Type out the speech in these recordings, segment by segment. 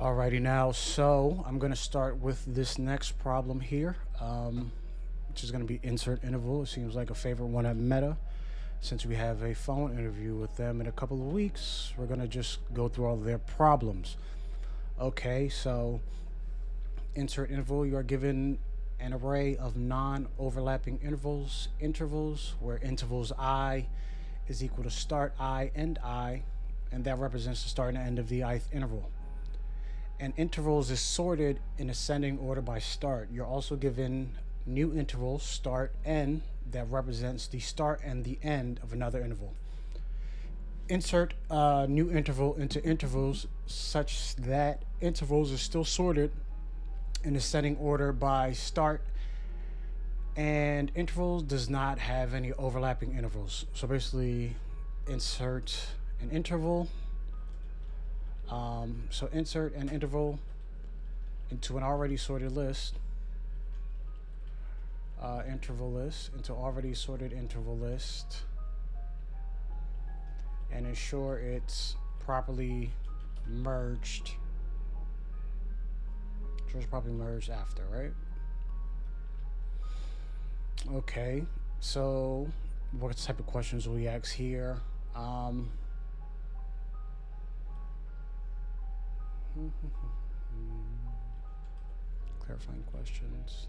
Alrighty now, so I'm gonna start with this next problem here, which is gonna be insert interval. It seems like a favorite one at Meta. Since we have a phone interview with them in a couple of weeks, we're gonna just go through all of their problems. Okay, so insert interval, you are given an array of non-overlapping intervals where intervals I is equal to start I, end I, and that represents the start and end of the ith interval. And intervals is sorted in ascending order by start. You're also given new intervals, start, end, that represents the start and the end of another interval. Insert a new interval into intervals such that intervals are still sorted in ascending order by start, and intervals does not have any overlapping intervals. So basically, insert an interval. So insert an interval into an already sorted list. Interval list into already sorted interval list, and ensure it's properly merged. Sure, it's properly merged after, right? Okay, so what type of questions will we ask here? Clarifying questions.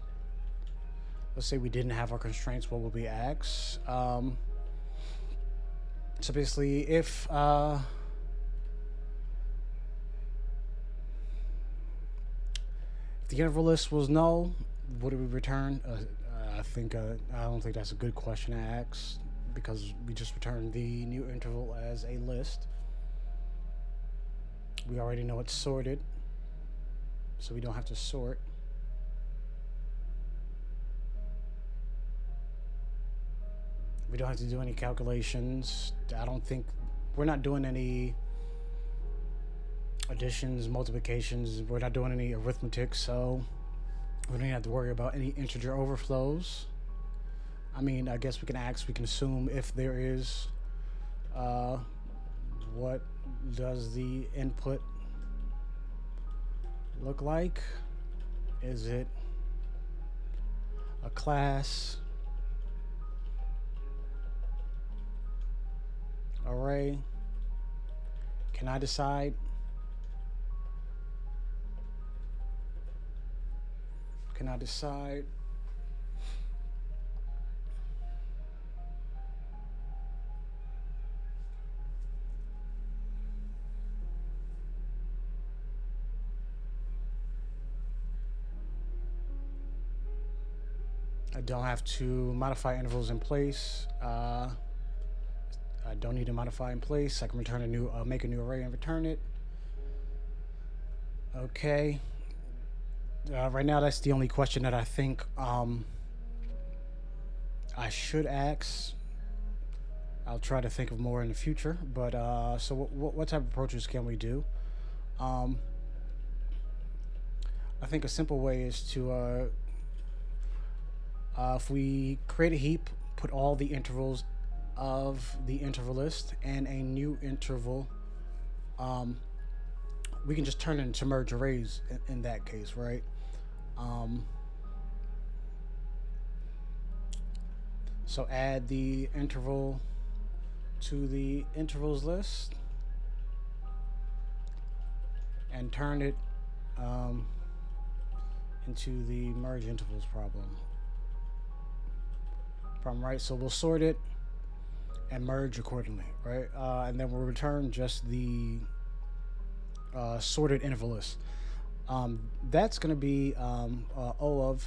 Let's say we didn't have our constraints, what would we ask? So basically, if the interval list was null, what do we return? I don't think that's a good question to ask, because we just returned the new interval as a list. We already know it's sorted, so we don't have to sort. We don't have to do any calculations. I don't think we're not doing any additions, multiplications. We're not doing any arithmetic, so we don't have to worry about any integer overflows. I mean, I guess we can assume if there is, what does the input look like? Is it a class, array? Can I decide? Can I decide? I don't have to modify intervals in place. I don't need to modify in place. I can return a new, make a new array and return it. Okay. Right now, that's the only question that I think I should ask. I'll try to think of more in the future. But so what type of approaches can we do? I think a simple way is to if we create a heap, put all the intervals of the interval list and a new interval, we can just turn it into merge arrays in that case, right? So add the interval to the intervals list and turn it into the merge intervals problem, right? So we'll sort it and merge accordingly, right? And then we'll return just the sorted interval list. That's going to be O of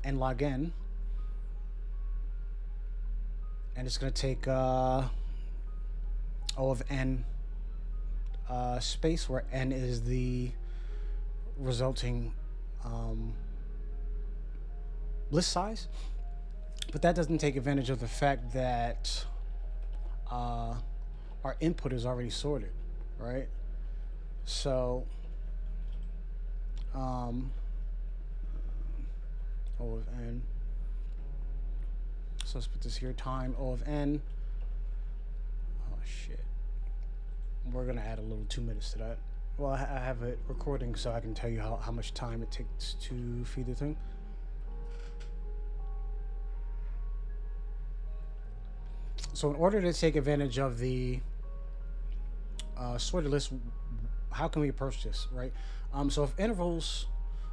n log n, and it's going to take O of n space, where n is the resulting list size. But that doesn't take advantage of the fact that our input is already sorted, right? So O of n. So let's put this here, time O of n. Oh shit. We're gonna add a little 2 minutes to that. Well, I have it recording so I can tell you how much time it takes to feed the thing. So in order to take advantage of the sorted list, how can we approach this, right? So if intervals,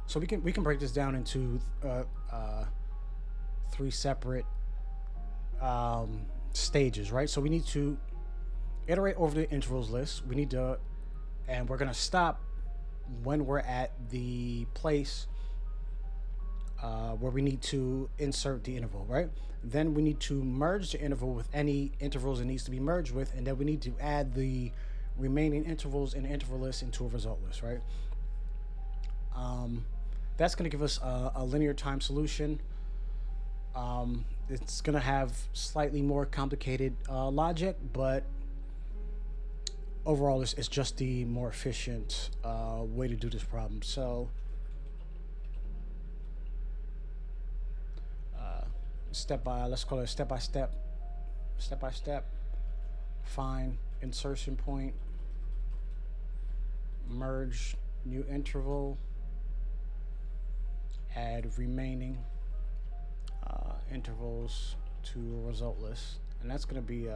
so we can break this down into three separate stages, right? So we need to iterate over the intervals list. We need to, and we're gonna stop when we're at the place where we need to insert the interval, right? Then we need to merge the interval with any intervals it needs to be merged with, and then we need to add the remaining intervals in the interval list into a result list, right? That's going to give us a linear time solution. It's going to have slightly more complicated logic, but overall, it's just the more efficient way to do this problem. So, let's call it step by step, find insertion point, merge new interval, add remaining intervals to a result list, and that's going to be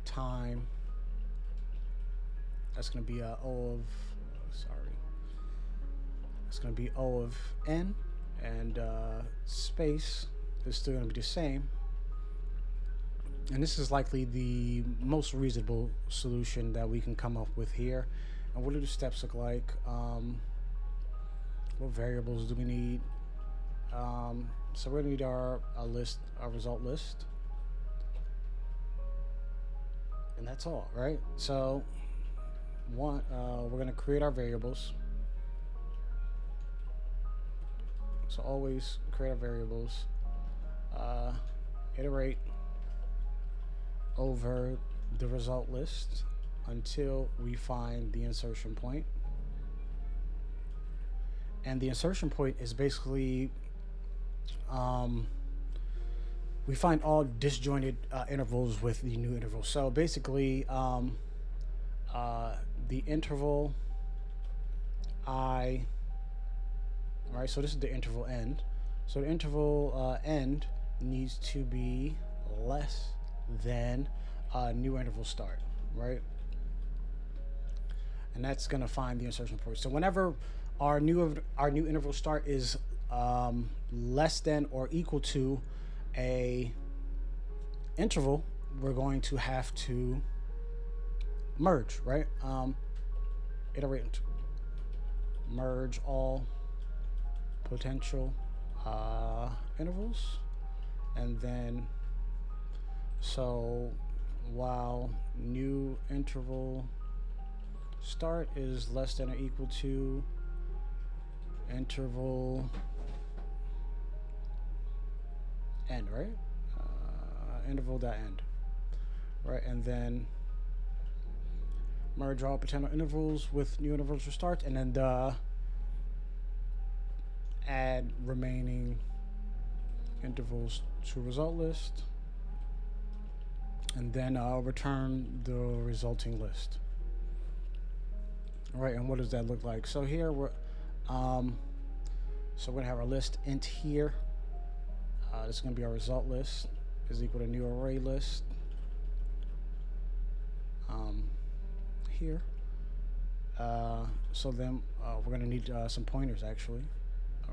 time. That's going to be O of, sorry, it's going to be O of n, and space is still going to be the same. And this is likely the most reasonable solution that we can come up with here. And what do the steps look like? What variables do we need? So we're gonna need our result list, and that's all, right? So we're gonna create our variables. So always create our variables. Iterate over the result list until we find the insertion point. And the insertion point is basically we find all disjointed intervals with the new interval. So basically the interval I, right, so this is the interval end. So the interval end needs to be less than new interval start, right? And that's going to find the insertion point. So whenever our new interval start is less than or equal to a interval, we're going to have to merge, right? Iterate, merge all potential intervals, and then so while new interval start is less than or equal to interval end, right? Interval.end, right? And then merge all potential intervals with new intervals for start, and then add remaining intervals to result list, and then return the resulting list. All right, and what does that look like? So here we're so we're gonna have our list int here. This is gonna be our result list is equal to new array list here. So then we're gonna need some pointers actually.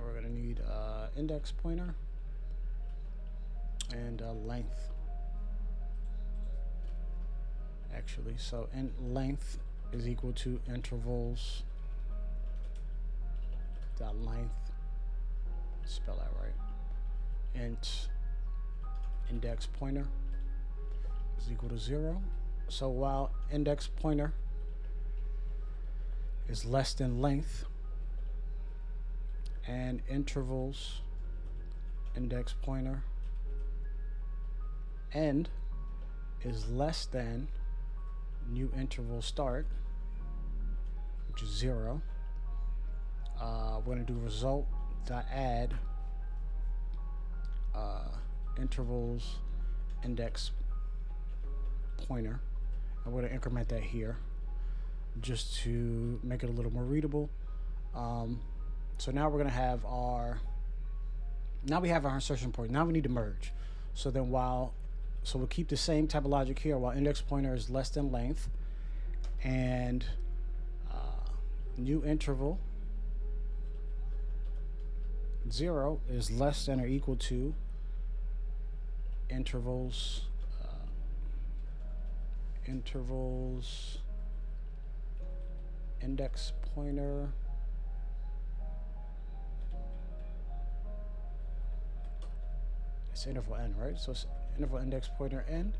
We're gonna need index pointer and length actually. So int length is equal to intervals dot length, spell that right, int index pointer is equal to 0. So while index pointer is less than length and intervals index pointer end is less than new interval start, which is 0, we're going to do result dot add intervals index pointer, and we're going to increment that here. just to make it a little more readable. So now we're going to have now we have our insertion point. Now we need to merge. So then so we'll keep the same type of logic here while index pointer is less than length, and new interval 0 is less than or equal to intervals index pointer it's interval n, right? So it's interval index pointer n.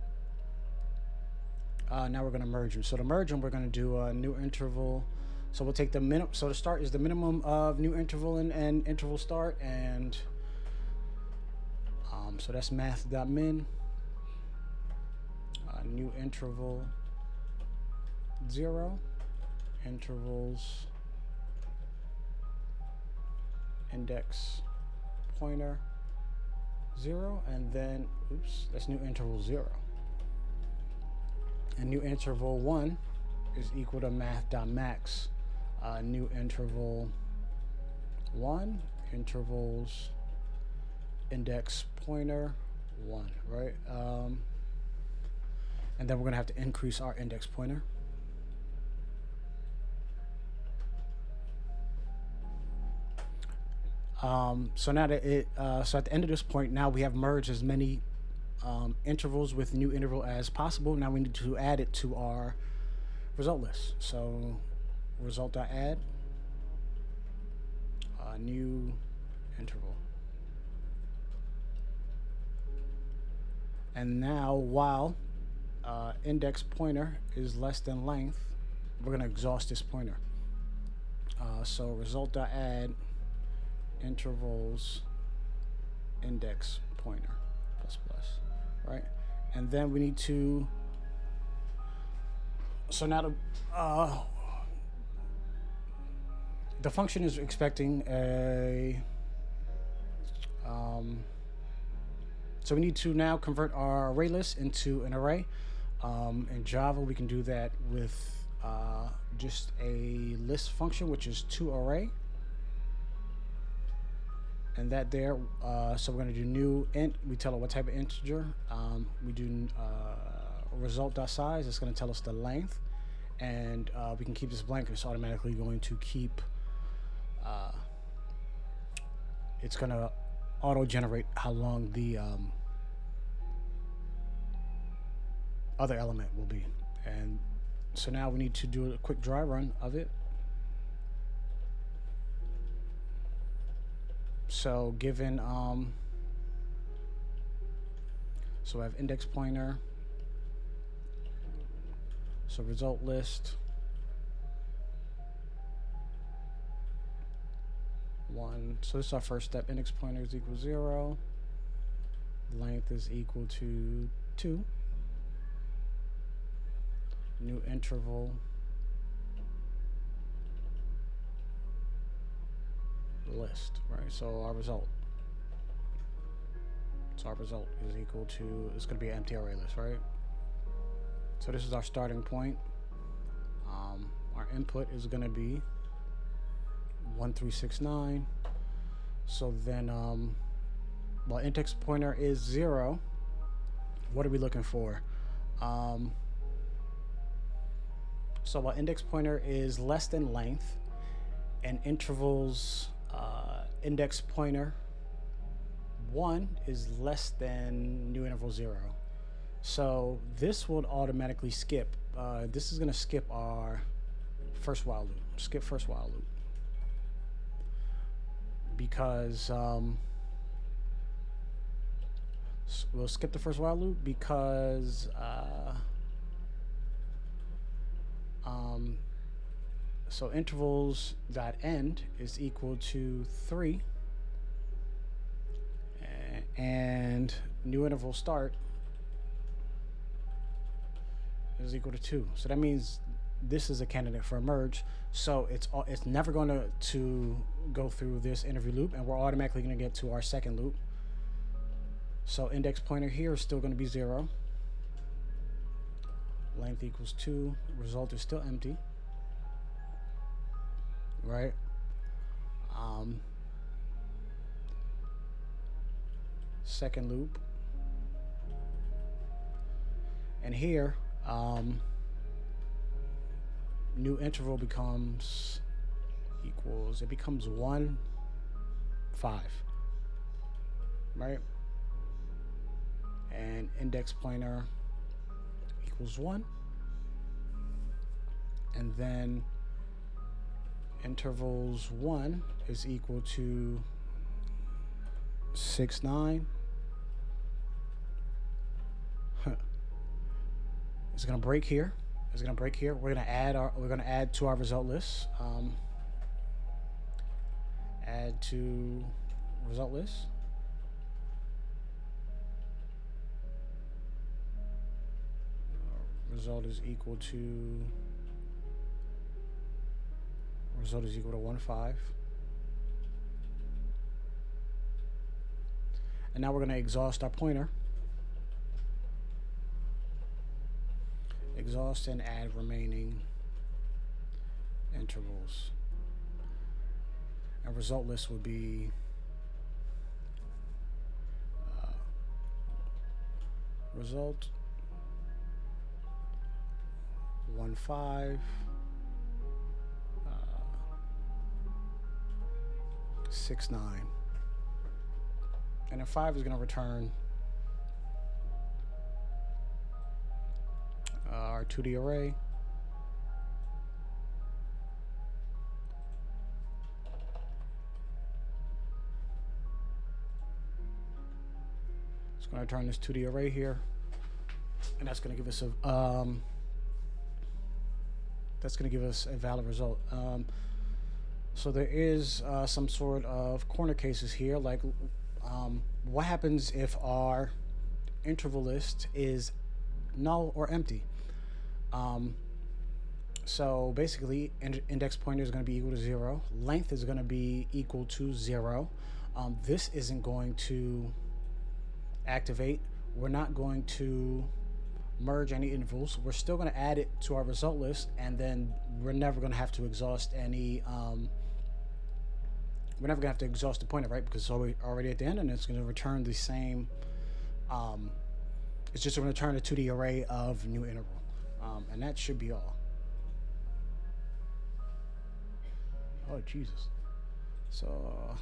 Now we're going to merge them. So to merge them, we're going to do a new interval. So we'll take the minimum. So the start is the minimum of new interval and interval start, and so that's math.min. New interval 0, intervals index pointer 0, and then that's new interval 0. And new interval 1 is equal to math.max. New interval 1, intervals index pointer 1, right? And then we're going to have to increase our index pointer. So now that so at the end of this point, now we have merged as many intervals with new interval as possible. Now we need to add it to our result list. So result.add new interval. And now while index pointer is less than length, we're going to exhaust this pointer. So result.add intervals index pointer plus plus, right? And then we need to, so now the function is expecting a so we need to now convert our array list into an array. In Java we can do that with just a list function, which is toArray. And that there, so we're going to do new int. We tell it what type of integer. We do result.size. It's going to tell us the length, and we can keep this blank. It's automatically going to keep. It's going to auto-generate how long the other element will be. And so now we need to do a quick dry run of it. So given so I have index pointer, so result list 1. So this is our first step. Index pointer is equal to 0, length is equal to 2, new interval list, right? So our result is equal to, it's going to be an empty array list, right? So this is our starting point. Our input is going to be 1369. So then while index pointer is 0, what are we looking for? So while index pointer is less than length and intervals index pointer 1 is less than new interval 0. So this will automatically skip. This is going to skip our first while loop. Skip first while loop. Because we'll skip the first while loop because so intervals dot end is equal to 3, and new interval start is equal to 2. So that means this is a candidate for a merge. So it's never going to go through this interview loop, and we're automatically going to get to our second loop. So index pointer here is still going to be 0. Length equals 2. Result is still empty. right? Second loop. And here, new interval becomes equals, it becomes 1, 5, right? And index pointer equals 1. And then intervals 1 is equal to 6, 9. It's gonna break here. It's gonna break here. We're gonna add to our result list. Add to result list. Result is equal to 1, 5. And now we're going to exhaust our pointer. Exhaust and add remaining intervals. And result list would be result 1, 5, 6, 9. And then 5 is going to return our 2D array. It's going to return this 2D array here, and that's going to give us a valid result. So there is some sort of corner cases here, like what happens if our interval list is null or empty? So basically, index pointer is going to be equal to 0. Length is going to be equal to 0. This isn't going to activate. We're not going to merge any intervals. We're still going to add it to our result list, and then we're never going to have to exhaust any. We're never going to have to exhaust the pointer, right? Because it's already at the end, and it's going to return the same. It's just going to return a 2D array of new interval, and that should be all. Oh, Jesus. So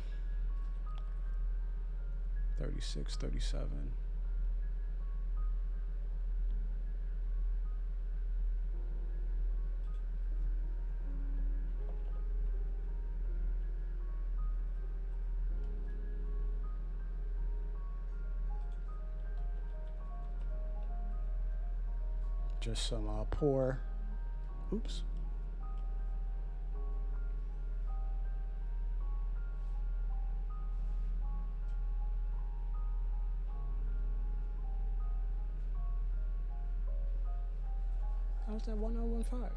36, 37. Just some poor, oops. How's that 1015?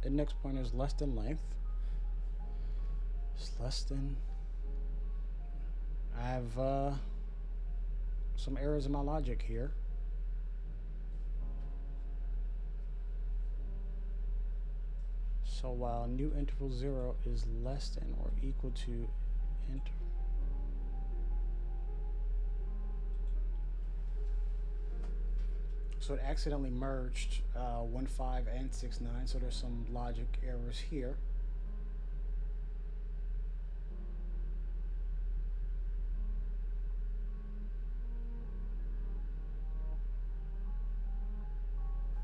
The next pointer is less than length. It's less than. I have some errors in my logic here. So while new interval 0 is less than or equal to interval. So it accidentally merged 1, 5 and 6, 9. So there's some logic errors here.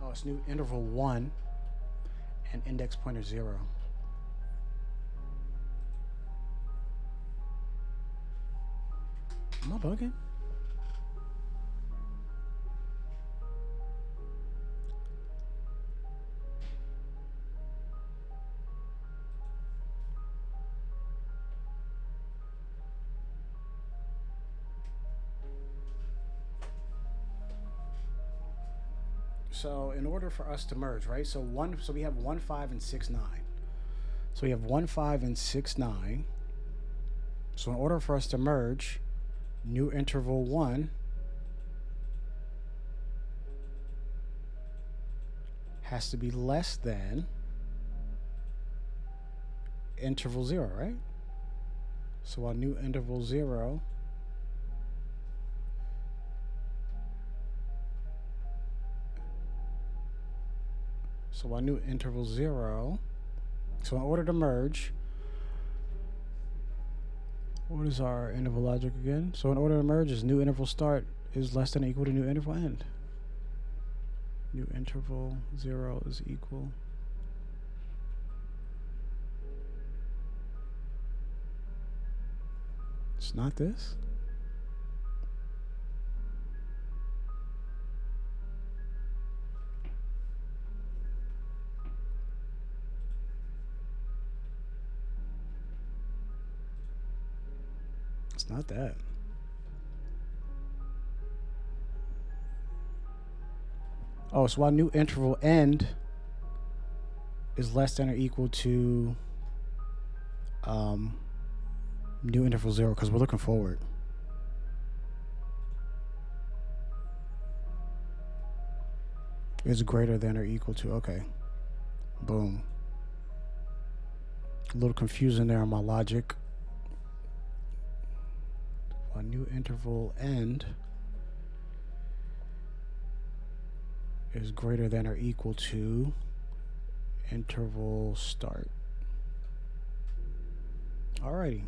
Oh, it's new interval 1 and index pointer 0. Am I bugging? So in order for us to merge, right? So we have 1, 5 and 6, 9. So we have 1, 5 and 6, 9. So in order for us to merge, new interval 1 has to be less than interval 0, right? So our new interval 0 so in order to merge, what is our interval logic again? So in order to merge is new interval start is less than or equal to new interval end. New interval 0 is equal. It's not this. It's not that. Oh, so our new interval end is less than or equal to new interval 0 because we're looking forward. Is greater than or equal to, okay. Boom. A little confusing there on my logic. Our new interval end is greater than or equal to interval start. Alrighty.